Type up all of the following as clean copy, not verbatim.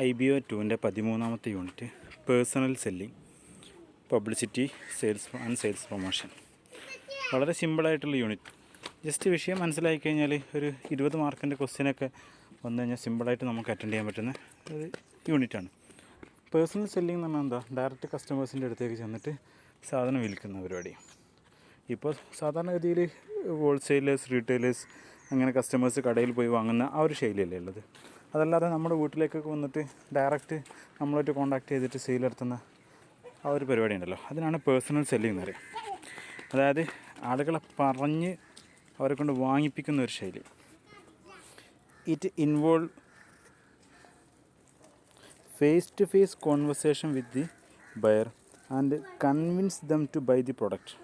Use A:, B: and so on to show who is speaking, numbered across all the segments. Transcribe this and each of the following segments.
A: IBO2-ൻ്റെ 13ാമത്തെ unit personal selling, publicity, sales promotion. വളരെ സിമ്പിളായിട്ടുള്ള യൂണിറ്റ്. ജസ്റ്റ് വിഷയം മനസ്സിലാക്കി കഴിഞ്ഞാൽ ഒരു 20 മാർക്കിൻ്റെ ക്വസ്റ്റ്യനൊക്കെ വന്നു കഴിഞ്ഞാൽ സിമ്പിളായിട്ട് നമുക്ക് അറ്റൻഡ് ചെയ്യാൻ പറ്റുന്ന ഒരു യൂണിറ്റാണ്. പേഴ്സണൽ സെല്ലിംഗ് എന്ന് പറഞ്ഞാൽ എന്താ? ഡയറക്റ്റ് കസ്റ്റമേഴ്സിൻ്റെ അടുത്തേക്ക് ചെന്നിട്ട് സാധനം വിൽക്കുന്ന പരിപാടി. ഇപ്പോൾ സാധാരണഗതിയിൽ ഹോൾസെയിലേഴ്സ്, റീറ്റെയിലേഴ്സ്, അങ്ങനെ കസ്റ്റമേഴ്സ് കടയിൽ പോയി വാങ്ങുന്ന ആ ഒരു ശൈലിയല്ലേ ഉള്ളത്. അതല്ലാതെ നമ്മുടെ വീട്ടിലേക്കൊക്കെ വന്നിട്ട് ഡയറക്റ്റ് നമ്മളായിട്ട് കോൺടാക്ട് ചെയ്തിട്ട് സെയിൽ നടത്തുന്ന ആ ഒരു പരിപാടി ഉണ്ടല്ലോ, അതിനാണ് പേഴ്സണൽ സെല്ലിംഗ് എന്ന് പറയുക. അതായത് ആളുകളെ പറഞ്ഞ് അവരെ കൊണ്ട് വാങ്ങിപ്പിക്കുന്ന ഒരു ശൈലി. It involve face to face conversation with the buyer and convince them to buy the product.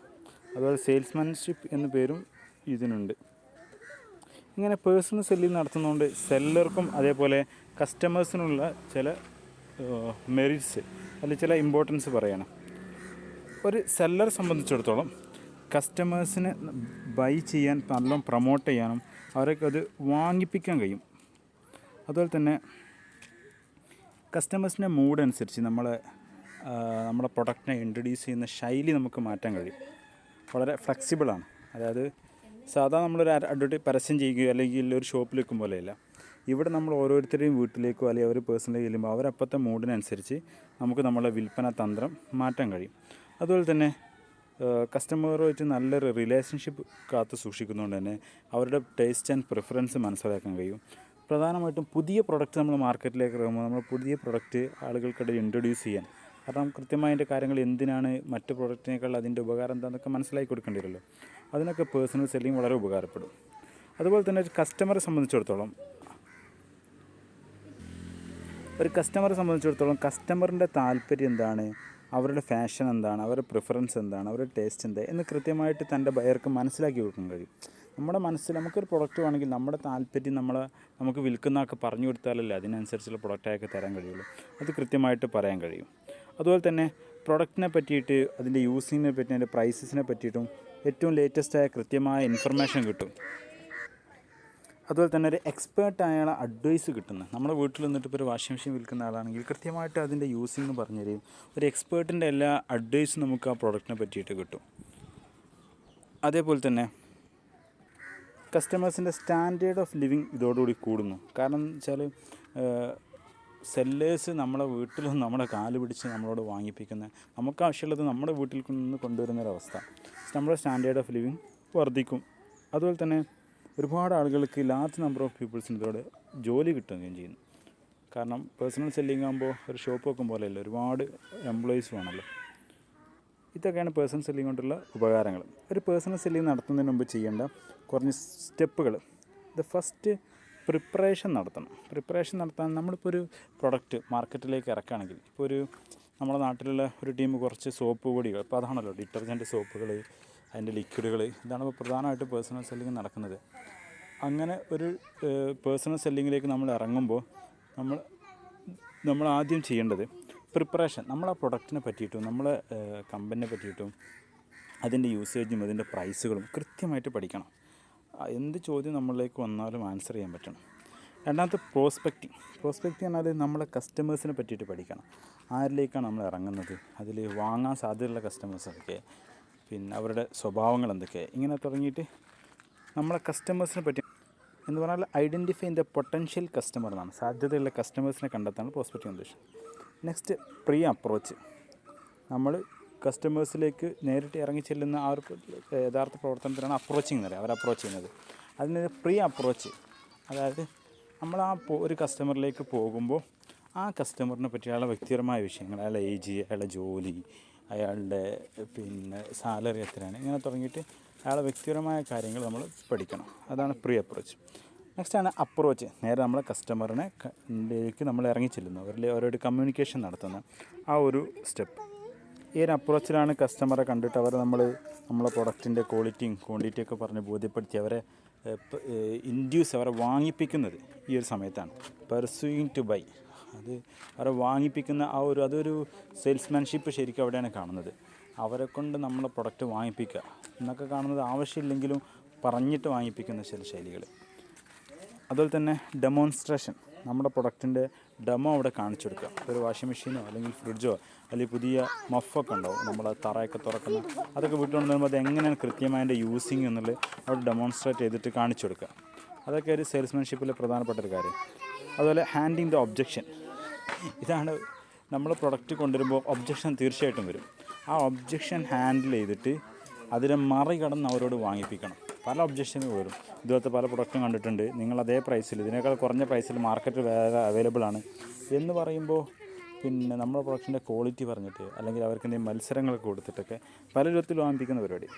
A: അതുപോലെ സെയിൽസ്മാൻഷിപ്പ് എന്ന പേരും ഇതിനുണ്ട്. ഇങ്ങനെ പേഴ്സണൽ സെല്ലിംഗ് നടത്തുന്നതുകൊണ്ട് സെല്ലർക്കും അതേപോലെ കസ്റ്റമേഴ്സിനുള്ള ചില മെറിറ്റ്സ് അല്ലെങ്കിൽ ചില ഇമ്പോർട്ടൻസ് പറയണം. ഒരു സെല്ലറെ സംബന്ധിച്ചിടത്തോളം കസ്റ്റമേഴ്സിനെ ബൈ ചെയ്യാൻ, നല്ലോണം പ്രൊമോട്ട് ചെയ്യാനും അവരൊക്കെ അത് വാങ്ങിപ്പിക്കാൻ കഴിയും. അതുപോലെ തന്നെ കസ്റ്റമേഴ്സിൻ്റെ മൂഡ് അനുസരിച്ച് നമ്മളെ പ്രൊഡക്റ്റിനെ ഇൻട്രൊഡ്യൂസ് ചെയ്യുന്ന ശൈലി നമുക്ക് മാറ്റാൻ കഴിയും. വളരെ ഫ്ലെക്സിബിളാണ്. അതായത് സാധാരണ നമ്മളൊരു പരസ്യം ചെയ്യുകയോ അല്ലെങ്കിൽ ഒരു ഷോപ്പിൽ വെക്കും പോലെയല്ല. ഇവിടെ നമ്മൾ ഓരോരുത്തരുടെയും വീട്ടിലേക്കോ അല്ലെങ്കിൽ അവർ പേഴ്സണലി ചെല്ലുമ്പോൾ അവരപ്പോഴത്തെ മൂഡിനനുസരിച്ച് നമുക്ക് നമ്മളെ വിൽപ്പന തന്ത്രം മാറ്റാൻ കഴിയും. അതുപോലെ തന്നെ കസ്റ്റമറുമായിട്ട് നല്ലൊരു റിലേഷൻഷിപ്പ് കാത്തു സൂക്ഷിക്കുന്നതുകൊണ്ട് തന്നെ അവരുടെ ടേസ്റ്റ് ആൻഡ് പ്രിഫറൻസ് മനസ്സിലാക്കാൻ കഴിയും. പ്രധാനമായിട്ടും പുതിയ പ്രൊഡക്റ്റ് നമ്മൾ മാർക്കറ്റിലേക്ക് ഇറങ്ങുമ്പോൾ നമ്മൾ പുതിയ പ്രൊഡക്റ്റ് ആളുകൾക്കിടയിൽ ഇൻട്രൊഡ്യൂസ് ചെയ്യാൻ, കാരണം കൃത്യമായതിൻ്റെ കാര്യങ്ങൾ എന്തിനാണ്, മറ്റ് പ്രൊഡക്റ്റിനേക്കാൾ അതിൻ്റെ ഉപകാരം എന്താണെന്നൊക്കെ മനസ്സിലാക്കി കൊടുക്കേണ്ടി വരുമല്ലോ. അതിനൊക്കെ പേഴ്സണൽ സെല്ലിംഗ് വളരെ ഉപകാരപ്പെടും. അതുപോലെ തന്നെ ഒരു കസ്റ്റമറെ സംബന്ധിച്ചിടത്തോളം കസ്റ്റമറിൻ്റെ താല്പര്യം എന്താണ്, അവരുടെ ഫാഷൻ എന്താണ്, അവരുടെ പ്രിഫറൻസ് എന്താണ്, അവരുടെ ടേസ്റ്റ് എന്താ എന്ന് കൃത്യമായിട്ട് തൻ്റെ ബയർക്ക് മനസ്സിലാക്കി കൊടുക്കാൻ കഴിയും. നമ്മുടെ മനസ്സിൽ നമുക്കൊരു പ്രൊഡക്റ്റ് വേണമെങ്കിൽ നമ്മുടെ താല്പര്യം നമുക്ക് വിൽക്കുന്നതൊക്കെ പറഞ്ഞു കൊടുത്താലല്ലേ അതിനനുസരിച്ചുള്ള പ്രൊഡക്റ്റായൊക്കെ തരാൻ കഴിയുള്ളൂ. അത് കൃത്യമായിട്ട് പറയാൻ കഴിയും. അതുപോലെ തന്നെ പ്രൊഡക്റ്റിനെ പറ്റിയിട്ട്, അതിൻ്റെ യൂസിങ്ങിനെ പറ്റി, അതിൻ്റെ പ്രൈസസിനെ പറ്റിയിട്ടും ഏറ്റവും ലേറ്റസ്റ്റായ കൃത്യമായ ഇൻഫർമേഷൻ കിട്ടും. അതുപോലെ തന്നെ ഒരു എക്സ്പേർട്ടായ അഡ്വൈസ് കിട്ടുന്നത്, നമ്മുടെ വീട്ടിൽ നിന്നിട്ട് ഇപ്പോൾ ഒരു വാഷിംഗ് മെഷീൻ വിൽക്കുന്ന ആളാണെങ്കിൽ കൃത്യമായിട്ട് അതിൻ്റെ യൂസിങ് പറഞ്ഞു തരും. ഒരു എക്സ്പേർട്ടിൻ്റെ എല്ലാ അഡ്വൈസും നമുക്ക് ആ പ്രൊഡക്റ്റിനെ പറ്റിയിട്ട് കിട്ടും. അതേപോലെ തന്നെ കസ്റ്റമേഴ്സിൻ്റെ സ്റ്റാൻഡേർഡ് ഓഫ് ലിവിങ് ഇതോടുകൂടി കൂടുന്നു. കാരണം എന്ന് വെച്ചാൽ സെല്ലേഴ്സ് നമ്മളെ വീട്ടിലും നമ്മുടെ കാല് പിടിച്ച് നമ്മളോട് വാങ്ങിപ്പിക്കുന്ന, നമുക്ക് ആവശ്യമുള്ളത് നമ്മുടെ വീട്ടിൽ നിന്ന് കൊണ്ടുവരുന്നൊരവസ്ഥ, നമ്മുടെ സ്റ്റാൻഡേർഡ് ഓഫ് ലിവിങ് വർദ്ധിക്കും. അതുപോലെ തന്നെ ഒരുപാട് ആളുകൾക്ക് ലാർജ് നമ്പർ ഓഫ് പീപ്പിൾസിന് ഇതോടെ ജോലി കിട്ടുകയും ചെയ്യുന്നു. കാരണം പേഴ്സണൽ സെല്ലിംഗ് ആകുമ്പോൾ ഒരു ഷോപ്പ് വെക്കും പോലെയല്ല, ഒരുപാട് എംപ്ലോയീസ് വേണമല്ലോ. ഇതൊക്കെയാണ് പേഴ്സണൽ സെല്ലിംഗ് കൊണ്ടുള്ള ഉപകാരങ്ങൾ. ഒരു പേഴ്സണൽ സെല്ലിംഗ് നടത്തുന്നതിന് മുമ്പ് ചെയ്യേണ്ട കുറഞ്ഞ സ്റ്റെപ്പുകൾ. ഫസ്റ്റ് പ്രിപ്പറേഷൻ നടത്തണം. പ്രിപ്പറേഷൻ നടത്താൻ നമ്മളിപ്പോൾ ഒരു പ്രൊഡക്റ്റ് മാർക്കറ്റിലേക്ക് ഇറക്കുകയാണെങ്കിൽ, ഇപ്പോൾ നമ്മുടെ നാട്ടിലുള്ള ഒരു ടീം കുറച്ച് സോപ്പ് പൊടികൾ, ഇപ്പോൾ അതാണല്ലോ ഡിറ്റർജൻറ്റ് സോപ്പുകൾ, അതിൻ്റെ ലിക്വിഡുകൾ, ഇതാണ് ഇപ്പോൾ പ്രധാനമായിട്ട് പേഴ്സണൽ സെല്ലിംഗ് നടക്കുന്നത്. അങ്ങനെ ഒരു പേഴ്സണൽ സെല്ലിങ്ങിലേക്ക് നമ്മൾ ഇറങ്ങുമ്പോൾ നമ്മൾ ആദ്യം ചെയ്യേണ്ടത് പ്രിപ്പറേഷൻ. നമ്മളെ പ്രൊഡക്റ്റിനെ പറ്റിയിട്ടും നമ്മളെ കമ്പനിയെ പറ്റിയിട്ടും അതിൻ്റെ യൂസേജും അതിൻ്റെ പ്രൈസുകളും കൃത്യമായിട്ട് പഠിക്കണം. എന്ത് ചോദ്യം നമ്മളിലേക്ക് വന്നാലും ആൻസർ ചെയ്യാൻ പറ്റണം. രണ്ടാമത്തെ പ്രോസ്പെക്റ്റിംഗ് പറഞ്ഞാൽ നമ്മളെ കസ്റ്റമേഴ്സിനെ പറ്റിയിട്ട് പഠിക്കണം. ആരിലേക്കാണ് നമ്മൾ ഇറങ്ങുന്നത്, അതിൽ വാങ്ങാൻ സാധ്യതയുള്ള കസ്റ്റമേഴ്സൊക്കെ, പിന്നെ അവരുടെ സ്വഭാവങ്ങൾ എന്തൊക്കെ, ഇങ്ങനെ തുടങ്ങിയിട്ട് നമ്മളെ കസ്റ്റമേഴ്സിനെ പറ്റി എന്ന് പറഞ്ഞാൽ ഐഡൻറ്റിഫൈ ദ പൊട്ടൻഷ്യൽ കസ്റ്റമർ എന്നാണ്. സാധ്യതയുള്ള കസ്റ്റമേഴ്സിനെ കണ്ടെത്താണ് പ്രോസ്പെക്റ്റിംഗ് ഉദ്ദേശം. Next pre approach. നമ്മൾ കസ്റ്റമേഴ്സിലേക്ക് നേരിട്ട് ഇറങ്ങി ചെല്ലുന്ന ആ ഒരു യഥാർത്ഥ പ്രവർത്തനത്തിനാണ് അപ്രോച്ചിങ് എന്ന് പറയുക. അവർ അപ്രോച്ച് ചെയ്യുന്നത്. അതിന് പ്രീ അപ്രോച്ച്, അതായത് നമ്മൾ ഒരു കസ്റ്റമറിലേക്ക് പോകുമ്പോൾ ആ കസ്റ്റമറിനെ പറ്റി അയാളുടെ വ്യക്തിപരമായ വിഷയങ്ങൾ, അയാളുടെ ഏജ്, അയാളുടെ ജോലി, അയാളുടെ പിന്നെ സാലറി എത്രയാണ്, ഇങ്ങനെ തുടങ്ങിയിട്ട് അയാളുടെ വ്യക്തിപരമായ കാര്യങ്ങൾ നമ്മൾ പഠിക്കണം. അതാണ് പ്രീ അപ്രോച്ച്. നെക്സ്റ്റാണ് അപ്രോച്ച്. നേരെ നമ്മളെ കസ്റ്റമറിലേക്ക് നമ്മൾ ഇറങ്ങി ചെല്ലുന്നു, അവരോട് കമ്മ്യൂണിക്കേഷൻ നടത്തുന്ന ആ ഒരു സ്റ്റെപ്പ്. ഈ ഒരു അപ്രോച്ചിലാണ് കസ്റ്റമറെ കണ്ടിട്ട് നമ്മളെ പ്രൊഡക്റ്റിൻ്റെ ക്വാളിറ്റിയും ക്വാണ്ടിറ്റിയൊക്കെ പറഞ്ഞ് ബോധ്യപ്പെടുത്തി അവരെ അവരെ വാങ്ങിപ്പിക്കുന്നത് ഈ ഒരു സമയത്താണ്. പെർസ്യൂയിങ് ടു ബൈ, അവരെ വാങ്ങിപ്പിക്കുന്ന അതൊരു സെയിൽസ്മാൻഷിപ്പ് ശരിക്കും അവിടെയാണ് കാണുന്നത്. അവരെ കൊണ്ട് നമ്മളെ പ്രൊഡക്റ്റ് വാങ്ങിപ്പിക്കുക എന്നൊക്കെ കാണുന്നത് ആവശ്യമില്ലെങ്കിലും പറഞ്ഞിട്ട് വാങ്ങിപ്പിക്കുന്ന ചില ശൈലികൾ. അതുപോലെ തന്നെ ഡെമോൺസ്ട്രേഷൻ. നമ്മുടെ പ്രൊഡക്റ്റിൻ്റെ ഡെമോ അവിടെ കാണിച്ചു കൊടുക്കുക. ഒരു വാഷിംഗ് മെഷീനോ അല്ലെങ്കിൽ ഫ്രിഡ്ജോ അല്ലെങ്കിൽ പുതിയ മഫൊക്കെ ഉണ്ടാവും, നമ്മൾ തറയൊക്കെ തുറക്കുന്ന, അതൊക്കെ വീട്ടിൽ കൊണ്ടുവരുമ്പോൾ അത് എങ്ങനെയാണ് കൃത്യമായി അതിൻ്റെ യൂസിങ് എന്നുള്ളത് അവിടെ ഡെമോൺസ്ട്രേറ്റ് ചെയ്തിട്ട് കാണിച്ചു കൊടുക്കുക. അതൊക്കെ ഒരു സെയിൽസ്മാൻഷിപ്പിലെ പ്രധാനപ്പെട്ട ഒരു കാര്യം. അതുപോലെ ഹാൻഡിങ് ദ ഒബ്ജക്ഷൻ. ഇതാണ് നമ്മൾ പ്രൊഡക്റ്റ് കൊണ്ടുവരുമ്പോൾ ഒബ്ജക്ഷൻ തീർച്ചയായിട്ടും വരും. ആ ഒബ്ജക്ഷൻ ഹാൻഡിൽ ചെയ്തിട്ട് അതിനെ മറികടന്ന് അവരോട് വാങ്ങിപ്പിക്കണം. പല ഒബ്ജക്ഷനുകൾ വരും. ഇതുപോലത്തെ പല പ്രൊഡക്റ്റും കണ്ടിട്ടുണ്ട്, നിങ്ങൾ അതേ പ്രൈസിൽ, ഇതിനേക്കാൾ കുറഞ്ഞ പ്രൈസിൽ മാർക്കറ്റിൽ വേറെ അവൈലബിൾ ആണ് എന്ന് പറയുമ്പോൾ പിന്നെ നമ്മുടെ പ്രൊഡക്റ്റിൻ്റെ ക്വാളിറ്റി പറഞ്ഞിട്ട് അല്ലെങ്കിൽ അവർക്ക് എന്തെങ്കിലും മത്സരങ്ങളൊക്കെ കൊടുത്തിട്ടൊക്കെ പല വിധത്തിൽ വാങ്ങിപ്പിക്കുന്ന പരിപാടി.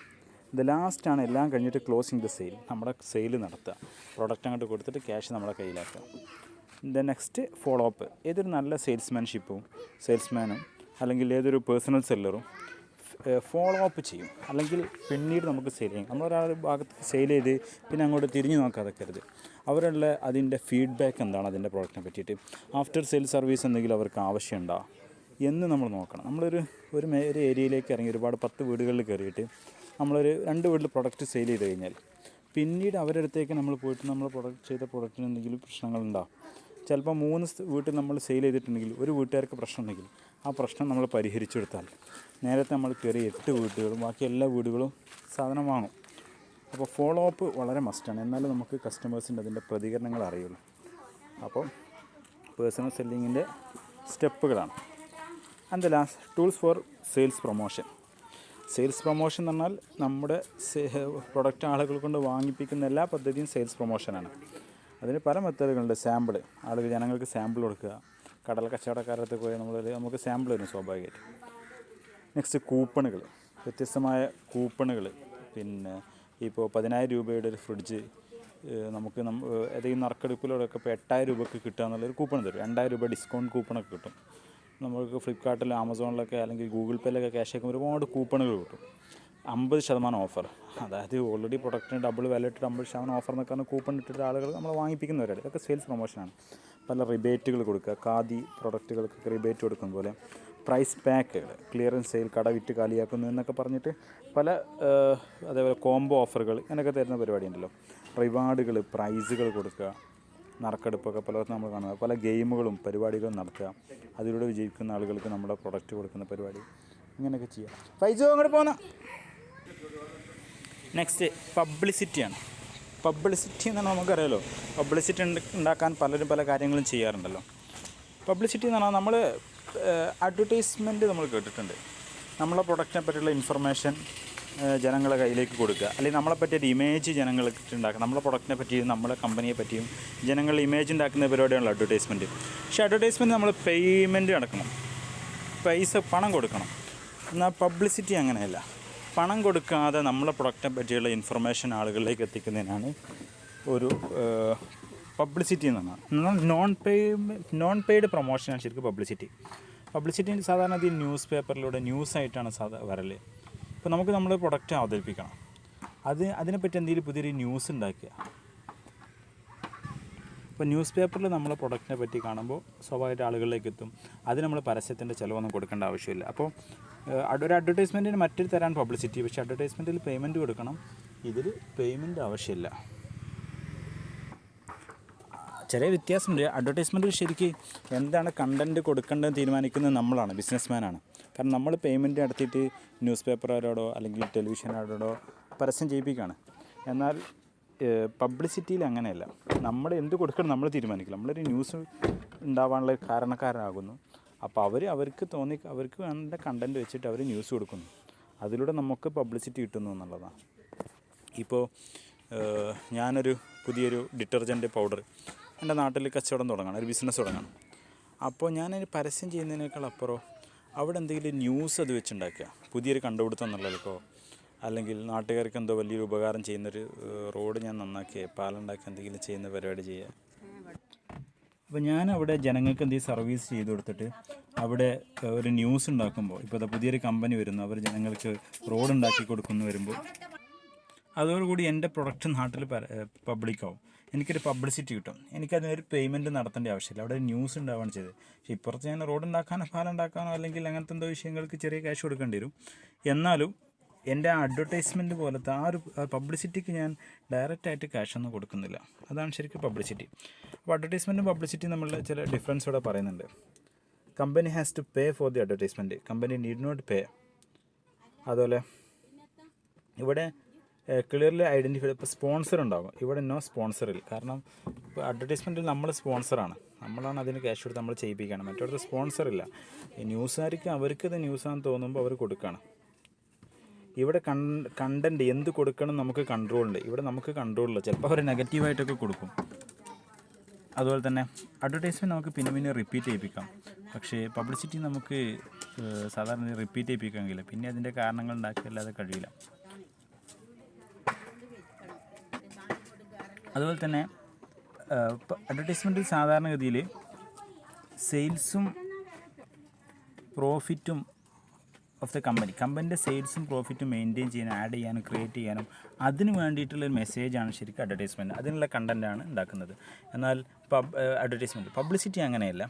A: ഇത് ലാസ്റ്റാണ് എല്ലാം കഴിഞ്ഞിട്ട് ക്ലോസിങ് ദ സെയിൽ. നമ്മുടെ സെയിൽ നടത്തുക, പ്രൊഡക്റ്റ് അങ്ങോട്ട് കൊടുത്തിട്ട് ക്യാഷ് നമ്മുടെ കയ്യിലാക്കുക. Next follow up. ഏതൊരു നല്ല സെയിൽസ്മാനും അല്ലെങ്കിൽ ഏതൊരു പേഴ്സണൽ സെല്ലറും ഫോളോ അപ്പ് ചെയ്യും, അല്ലെങ്കിൽ പിന്നീട് നമുക്ക് സെയിൽ ചെയ്യും. നമ്മളൊരാളുടെ ഭാഗത്ത് സെയിൽ ചെയ്ത് പിന്നെ അങ്ങോട്ട് തിരിഞ്ഞു നോക്കാതെ കരുത്. അവരുടെ അതിൻ്റെ ഫീഡ്ബാക്ക് എന്താണ് അതിൻ്റെ പ്രോഡക്റ്റിനെ പറ്റിയിട്ട്, ആഫ്റ്റർ സെയിൽ സർവീസ് എന്തെങ്കിലും അവർക്ക് ആവശ്യമുണ്ടോ എന്ന് നമ്മൾ നോക്കണം. നമ്മളൊരു ഏരിയയിലേക്ക് ഇറങ്ങി ഒരുപാട് 10 വീടുകളിൽ കയറിയിട്ട് നമ്മളൊരു 2 വീട്ടിൽ പ്രൊഡക്റ്റ് സെയിൽ ചെയ്ത് കഴിഞ്ഞാൽ പിന്നീട് അവരുടെ അടുത്തേക്ക് നമ്മൾ പോയിട്ട് നമ്മൾ ചെയ്ത പ്രൊഡക്റ്റിന് എന്തെങ്കിലും പ്രശ്നങ്ങളുണ്ടാകും. ചിലപ്പോൾ 3 വീട്ടിൽ നമ്മൾ സെയിൽ ചെയ്തിട്ടുണ്ടെങ്കിൽ ഒരു വീട്ടുകാർക്ക് പ്രശ്നമുണ്ടെങ്കിൽ ആ പ്രശ്നം നമ്മൾ പരിഹരിച്ചു കൊടുത്താൽ നേരത്തെ നമ്മൾ കയറി 8 വീടുകളും ബാക്കി എല്ലാ വീടുകളും സാധനം വാങ്ങും. അപ്പോൾ ഫോളോ അപ്പ് വളരെ മസ്റ്റാണ്. എന്നാലും നമുക്ക് കസ്റ്റമേഴ്സിൻ്റെ അതിൻ്റെ പ്രതികരണങ്ങൾ അറിയുള്ളൂ. അപ്പോൾ പേഴ്സണൽ സെല്ലിങ്ങിൻ്റെ സ്റ്റെപ്പുകളാണ്. And the last tools for sales promotion. Sales promotion എന്ന് പറഞ്ഞാൽ നമ്മുടെ പ്രൊഡക്റ്റ് ആളുകൾ കൊണ്ട് വാങ്ങിപ്പിക്കുന്ന എല്ലാ പദ്ധതിയും സെയിൽസ് പ്രൊമോഷനാണ്. അതിന് പല മെത്തേഡുകളുണ്ട്. സാമ്പിൾ, ജനങ്ങൾക്ക് സാമ്പിൾ കൊടുക്കുക. കടൽ കച്ചവടക്കാരത്ത് പോയി നമുക്ക് സാമ്പിൾ വരും സ്വാഭാവികമായിട്ട്. നെക്സ്റ്റ് കൂപ്പണുകൾ, വ്യത്യസ്തമായ കൂപ്പണുകൾ. പിന്നെ ഇപ്പോൾ 10,000 രൂപയുടെ ഒരു ഫ്രിഡ്ജ് നമുക്ക് ഏതെങ്കിലും നറുക്കെടുപ്പിലൂടെയൊക്കെ ഇപ്പോൾ 8,000 രൂപയ്ക്ക് കിട്ടുക എന്നുള്ളൊരു കൂപ്പൺ തരും. 2,000 രൂപ ഡിസ്കൗണ്ട് കൂപ്പണൊക്കെ കിട്ടും. നമുക്ക് ഫ്ലിപ്പ്കാർട്ടിൽ, ആമസോണിലൊക്കെ അല്ലെങ്കിൽ ഗൂഗിൾ പേയിലൊക്കെ ക്യാഷ് അയക്കുമ്പോൾ ഒരുപാട് കൂപ്പണുകൾ കിട്ടും. 50% ഓഫർ, അതായത് ഓൾറെഡി പ്രൊഡക്റ്റിന് ഡബിൾ വില ഇട്ടിട്ട് 50% ഓഫർ എന്നൊക്കെ പറഞ്ഞാൽ കൂപ്പൺ ഇട്ടിട്ട് ആളുകൾ നമ്മൾ വാങ്ങിപ്പിക്കുന്നവരാണ്. ഇതൊക്കെ സെയിൽസ് പ്രൊമോഷനാണ്. പല റിബേറ്റുകൾ കൊടുക്കുക, ഖാദി പ്രൊഡക്റ്റുകൾക്ക് റിബേറ്റ് കൊടുക്കുന്ന പോലെ പ്രൈസ് പാക്കുകൾ, ക്ലിയറൻസ് സെയിൽ, കട വിറ്റ് കാലിയാക്കുന്നു എന്നൊക്കെ പറഞ്ഞിട്ട് പല അതേപോലെ കോംബോ ഓഫറുകൾ ഇങ്ങനെയൊക്കെ തരുന്ന പരിപാടി ഉണ്ടല്ലോ. റിവാർഡുകൾ, പ്രൈസുകൾ കൊടുക്കുക, നറുക്കെടുപ്പൊക്കെ പലർക്കും നമ്മൾ കാണുക. പല ഗെയിമുകളും പരിപാടികളും നടത്തുക, അതിലൂടെ വിജയിക്കുന്ന ആളുകൾക്ക് നമ്മുടെ പ്രൊഡക്റ്റ് കൊടുക്കുന്ന പരിപാടി, ഇങ്ങനെയൊക്കെ ചെയ്യാം. ഫൈസോ അങ്ങോട്ട് പോകുന്ന. നെക്സ്റ്റ് പബ്ലിസിറ്റിയാണ്. പബ്ലിസിറ്റി എന്ന് പറഞ്ഞാൽ നമുക്കറിയാലോ, പബ്ലിസിറ്റി ഉണ്ടാക്കാൻ പലരും പല കാര്യങ്ങളും ചെയ്യാറുണ്ടല്ലോ. പബ്ലിസിറ്റി എന്ന് പറഞ്ഞാൽ നമ്മൾ അഡ്വർടൈസ്മെൻറ്റ് നമ്മൾ കേട്ടിട്ടുണ്ട്. നമ്മളെ പ്രൊഡക്റ്റിനെ പറ്റിയുള്ള ഇൻഫർമേഷൻ ജനങ്ങളെ കയ്യിലേക്ക് കൊടുക്കുക, അല്ലെങ്കിൽ നമ്മളെ പറ്റിയൊരു ഇമേജ് ജനങ്ങൾക്ക് ഉണ്ടാക്കുക. നമ്മളെ പ്രൊഡക്റ്റിനെ പറ്റിയും നമ്മളെ കമ്പനിയെ പറ്റിയും ജനങ്ങൾ ഇമേജ് ഉണ്ടാക്കുന്ന പരിപാടിയാണല്ലോ അഡ്വർടൈസ്മെൻറ്റ്. പക്ഷേ അഡ്വർടൈസ്മെൻറ്റ് നമ്മൾ പേയ്മെൻറ്റ് നടക്കണം, പണം കൊടുക്കണം. എന്നാൽ പബ്ലിസിറ്റി അങ്ങനെയല്ല. പണം കൊടുക്കാതെ നമ്മളെ പ്രൊഡക്റ്റിനെ പറ്റിയുള്ള ഇൻഫർമേഷൻ ആളുകളിലേക്ക് എത്തിക്കുന്നതിനാണ് ഒരു പബ്ലിസിറ്റി എന്ന് പറഞ്ഞാൽ. നോൺ പെയ്ഡ് പ്രൊമോഷനാണ് ശരിക്കും പബ്ലിസിറ്റി. പബ്ലിസിറ്റി സാധാരണ ഈ ന്യൂസ് പേപ്പറിലൂടെ ന്യൂസായിട്ടാണ് വരൽ. ഇപ്പോൾ നമുക്ക് നമ്മുടെ പ്രൊഡക്റ്റ് അവതരിപ്പിക്കണം, അതിനെപ്പറ്റി എന്തെങ്കിലും പുതിയൊരു ന്യൂസ് ഉണ്ടാക്കുക. ഇപ്പോൾ ന്യൂസ് പേപ്പറിൽ നമ്മളെ പ്രൊഡക്റ്റിനെ പറ്റി കാണുമ്പോൾ സ്വാഭാവികമായിട്ട് ആളുകളിലേക്ക് എത്തും. അതിന് നമ്മൾ പരസ്യത്തിൻ്റെ ചിലവൊന്നും കൊടുക്കേണ്ട ആവശ്യമില്ല. അപ്പോൾ ഒരു അഡ്വർടൈസ്മെൻറ്റിന് മറ്റൊരു തരാൻ പബ്ലിസിറ്റി, പക്ഷേ അഡ്വർടൈസ്മെൻറ്റിൽ പേയ്മെൻറ്റ് കൊടുക്കണം. ഇതിൽ പേയ്മെൻറ്റ് ആവശ്യമില്ല. ചെറിയ വ്യത്യാസമുണ്ട്. അഡ്വർടൈസ്മെൻറ്റിൽ ശരിക്കും എന്താണ് കണ്ടൻറ്റ് കൊടുക്കേണ്ടതെന്ന് തീരുമാനിക്കുന്നത് നമ്മളാണ്, ബിസിനസ്മാനാണ്. കാരണം നമ്മൾ പേയ്മെൻറ്റ് നടത്തിയിട്ട് ന്യൂസ് പേപ്പറുകാരോടോ അല്ലെങ്കിൽ ടെലിവിഷനുകാരോടോ പരസ്യം ചെയ്യിപ്പിക്കുകയാണ്. എന്നാൽ പബ്ലിസിറ്റിയിൽ അങ്ങനെയല്ല. നമ്മൾ എന്ത് കൊടുക്കണം നമ്മൾ തീരുമാനിക്കില്ല. നമ്മളൊരു ന്യൂസ് ഉണ്ടാവാനുള്ള കാരണക്കാരനാകുന്നു. അപ്പോൾ അവർക്ക് വേണ്ട കണ്ടൻറ്റ് വെച്ചിട്ട് അവർ ന്യൂസ് കൊടുക്കുന്നു. അതിലൂടെ നമുക്ക് പബ്ലിസിറ്റി കിട്ടുന്നു എന്നുള്ളതാണ്. ഇപ്പോൾ ഞാനൊരു പുതിയൊരു ഡിറ്റർജൻറ്റ് പൗഡർ എൻ്റെ നാട്ടിൽ കച്ചവടം തുടങ്ങണം, ഒരു ബിസിനസ് തുടങ്ങണം. അപ്പോൾ ഞാനതിന് പരസ്യം ചെയ്യുന്നതിനേക്കാൾ അപ്പുറം അവിടെ എന്തെങ്കിലും ന്യൂസ് അത് വെച്ചുണ്ടാക്കുക, പുതിയൊരു കണ്ടുപിടുത്തം എന്നുള്ളതിലോ അല്ലെങ്കിൽ നാട്ടുകാർക്ക് എന്തോ വലിയൊരു ഉപകാരം ചെയ്യുന്നൊരു റോഡ് ഞാൻ നന്നാക്കി പാലുണ്ടാക്കി എന്തെങ്കിലും ചെയ്യുന്ന പരിപാടി ചെയ്യുക. അപ്പോൾ ഞാനവിടെ ജനങ്ങൾക്ക് എന്തെങ്കിലും സർവീസ് ചെയ്ത് കൊടുത്തിട്ട് അവിടെ ഒരു ന്യൂസ് ഉണ്ടാക്കുമ്പോൾ, ഇപ്പോൾ പുതിയൊരു കമ്പനി വരുന്നു, അവർ ജനങ്ങൾക്ക് റോഡ് ഉണ്ടാക്കി കൊടുക്കുന്നു വരുമ്പോൾ അതോടുകൂടി എൻ്റെ പ്രൊഡക്റ്റ് നാട്ടിൽ പബ്ലിക്കാവും. എനിക്കൊരു പബ്ലിസിറ്റി കിട്ടും. എനിക്കതിനൊരു പേയ്മെൻറ്റ് നടത്തേണ്ട ആവശ്യമില്ല. അവിടെ ന്യൂസ് ഉണ്ടാവുകയാണ് ചെയ്തത്. പക്ഷേ ഇപ്പുറത്ത് ഞാൻ റോഡ് ഉണ്ടാക്കാനോ പാലുണ്ടാക്കാനോ അല്ലെങ്കിൽ അങ്ങനത്തെ എന്തോ വിഷയങ്ങൾക്ക് ചെറിയ ക്യാഷ് കൊടുക്കേണ്ടി വരും. എന്നാലും എൻ്റെ ആ അഡ്വർടൈസ്മെൻറ്റ് പോലത്തെ ആ ഒരു പബ്ലിസിറ്റിക്ക് ഞാൻ ഡയറക്റ്റായിട്ട് ക്യാഷൊന്നും കൊടുക്കുന്നില്ല. അതാണ് ശരിക്കും പബ്ലിസിറ്റി. അപ്പോൾ അഡ്വർടൈസ്മെൻറ്റും പബ്ലിസിറ്റി നമ്മളുടെ ചില ഡിഫറൻസ് ഇവിടെ പറയുന്നുണ്ട്. Company has to pay for the advertisement, company need not pay. അതുപോലെ ഇവിടെ ക്ലിയർലി ഐഡൻറ്റിഫൈഡ്. ഇപ്പോൾ സ്പോൺസർ ഉണ്ടാകും, ഇവിടെ നോ സ്പോൺസറിൽ. കാരണം ഇപ്പോൾ അഡ്വർടൈസ്മെൻറ്റിൽ നമ്മൾ സ്പോൺസറാണ്, നമ്മളാണ് അതിന് ക്യാഷ് കൊടുത്ത് നമ്മൾ ചെയ്യിപ്പിക്കുകയാണ്. മറ്റൊരു സ്പോൺസറില്ല. ഈ ന്യൂസുകാർക്ക് അവർക്കത് ന്യൂസാണെന്ന് തോന്നുമ്പോൾ അവർ കൊടുക്കുകയാണ്. ഇവിടെ കണ്ടൻറ്റ് എന്ത് കൊടുക്കണം നമുക്ക് കൺട്രോളുണ്ട്. ഇവിടെ നമുക്ക് കൺട്രോളില്ല. ചിലപ്പോൾ അവർ നെഗറ്റീവായിട്ടൊക്കെ കൊടുക്കും. അതുപോലെ തന്നെ അഡ്വർടൈസ്മെൻറ്റ് നമുക്ക് പിന്നെ പിന്നെ റിപ്പീറ്റ് ചെയ്യിപ്പിക്കാം. പക്ഷേ പബ്ലിസിറ്റി നമുക്ക് സാധാരണ റിപ്പീറ്റ് ചെയ്യിപ്പിക്കാൻ കഴിയില്ല. പിന്നെ അതിൻ്റെ കാരണങ്ങൾ ഉണ്ടാക്കിയല്ലാതെ കഴിയില്ല. അതുപോലെ തന്നെ അഡ്വർടൈസ്മെൻറ്റിൽ സാധാരണഗതിയിൽ സെയിൽസും പ്രോഫിറ്റും ഓഫ് ദ കമ്പനിൻ്റെ സെയിൽസും പ്രോഫിറ്റും മെയിൻറ്റെയിൻ ചെയ്യാനും ആഡ് ചെയ്യാനും ക്രിയേറ്റ് ചെയ്യാനും അതിന് വേണ്ടിയിട്ടുള്ളൊരു മെസ്സേജാണ് ശരിക്കും അഡ്വർടൈസ്മെൻറ്റ്. അതിനുള്ള കണ്ടൻറ്റാണ് ഉണ്ടാക്കുന്നത്. എന്നാൽ പബ്ലിസിറ്റി അങ്ങനെയല്ല.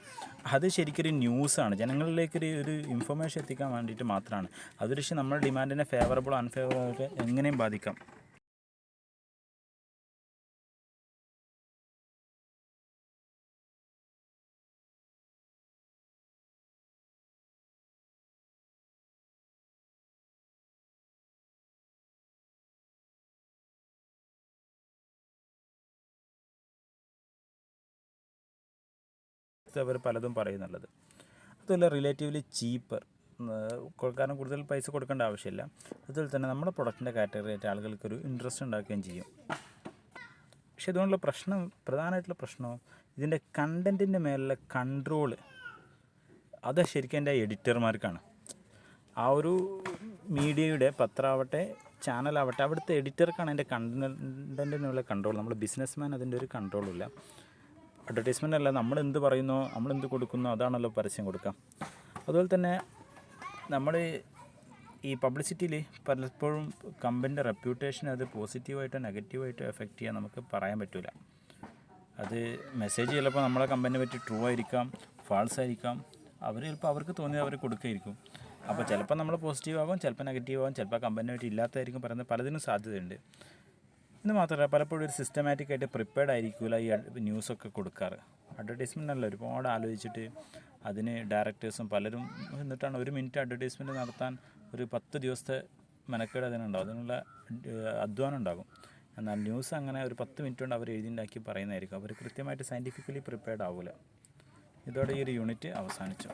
A: അത് ശരിക്കൊരു ന്യൂസാണ്, ജനങ്ങളിലേക്കൊരു ഇൻഫർമേഷൻ എത്തിക്കാൻ വേണ്ടിയിട്ട് മാത്രമാണ്. അതൊരു പക്ഷേ നമ്മുടെ ഡിമാൻഡിനെ ഫേവറബിളോ അൺഫേവറബിളോ എങ്ങനെയും ബാധിക്കാം. അവർ പലതും പറയുന്നുള്ളത്. അതുപോലെ റിലേറ്റീവ്ലി ചീപ്പർ, കാരണം കൂടുതൽ പൈസ കൊടുക്കേണ്ട ആവശ്യമില്ല. അതുപോലെ തന്നെ നമ്മുടെ പ്രൊഡക്റ്റിൻ്റെ കാറ്റഗറി ആയിട്ട് ആളുകൾക്കൊരു ഇൻട്രസ്റ്റ് ഉണ്ടാക്കുകയും ചെയ്യും. പക്ഷേ ഇതുകൊണ്ടുള്ള പ്രശ്നം, പ്രധാനമായിട്ടുള്ള പ്രശ്നം ഇതിൻ്റെ കണ്ടൻറ്റിൻ്റെ മേലുള്ള കൺട്രോള്, അത് ശരിക്കും എൻ്റെ എഡിറ്റർമാർക്കാണ്. ആ ഒരു മീഡിയയുടെ പത്രമാവട്ടെ ചാനലാവട്ടെ അവിടുത്തെ എഡിറ്റർക്കാണ് അതിൻ്റെ കണ്ടൻറ്റിനുള്ള കൺട്രോൾ. നമ്മൾ ബിസിനസ്മാൻ അതിൻ്റെ ഒരു കൺട്രോളില്ല. അഡ്വർടൈസ്മെൻ്റ് അല്ല, നമ്മളെന്ത് പറയുന്നോ നമ്മളെന്ത് കൊടുക്കുന്നോ അതാണല്ലോ പരസ്യം കൊടുക്കാം. അതുപോലെ തന്നെ നമ്മൾ ഈ പബ്ലിസിറ്റിയിൽ പലപ്പോഴും കമ്പനിൻ്റെ റെപ്യൂട്ടേഷൻ അത് പോസിറ്റീവായിട്ടോ നെഗറ്റീവായിട്ടോ എഫക്റ്റ് ചെയ്യാൻ നമുക്ക് പറയാൻ പറ്റില്ല. അത് മെസ്സേജ് ചിലപ്പോൾ നമ്മളെ കമ്പനിയെ പറ്റി ട്രൂ ആയിരിക്കാം, ഫാൾസ് ആയിരിക്കാം. അവർ ചിലപ്പോൾ അവർക്ക് തോന്നിയത് അവർ കൊടുക്കുകയായിരിക്കും. അപ്പോൾ ചിലപ്പോൾ നമ്മൾ പോസിറ്റീവ് ആകും, ചിലപ്പോൾ നെഗറ്റീവ് ആകും, ചിലപ്പോൾ കമ്പനിയെ പറ്റി ഇല്ലാത്തതായിരിക്കും പറയുന്നത്. പലതിനും സാധ്യതയുണ്ട്. ഇത് മാത്രമല്ല, പലപ്പോഴും ഒരു സിസ്റ്റമാറ്റിക്കായിട്ട് പ്രിപ്പയർഡ് ആയിരിക്കില്ല ഈ ന്യൂസൊക്കെ കൊടുക്കാറ്. അഡ്വർടൈസ്മെൻ്റ് അല്ല, ഒരുപാട് ആലോചിച്ചിട്ട് അതിന് ഡയറക്ടേഴ്സും പലരും എന്നിട്ടാണ് ഒരു മിനിറ്റ് അഡ്വർടൈസ്മെൻറ്റ് നടത്താൻ ഒരു 10 ദിവസത്തെ മെനക്കേട് അതിനുണ്ടാവും, അതിനുള്ള അധ്വാനം ഉണ്ടാകും. എന്നാൽ ന്യൂസ് അങ്ങനെ ഒരു 10 മിനിറ്റ് കൊണ്ട് അവർ എഴുതിണ്ടാക്കി പറയുന്നതായിരിക്കും. അവർ കൃത്യമായിട്ട് സയൻറ്റിഫിക്കലി പ്രിപ്പയർഡ് ആവില്ല. ഇതോടെ ഈ ഒരു യൂണിറ്റ് അവസാനിച്ചു.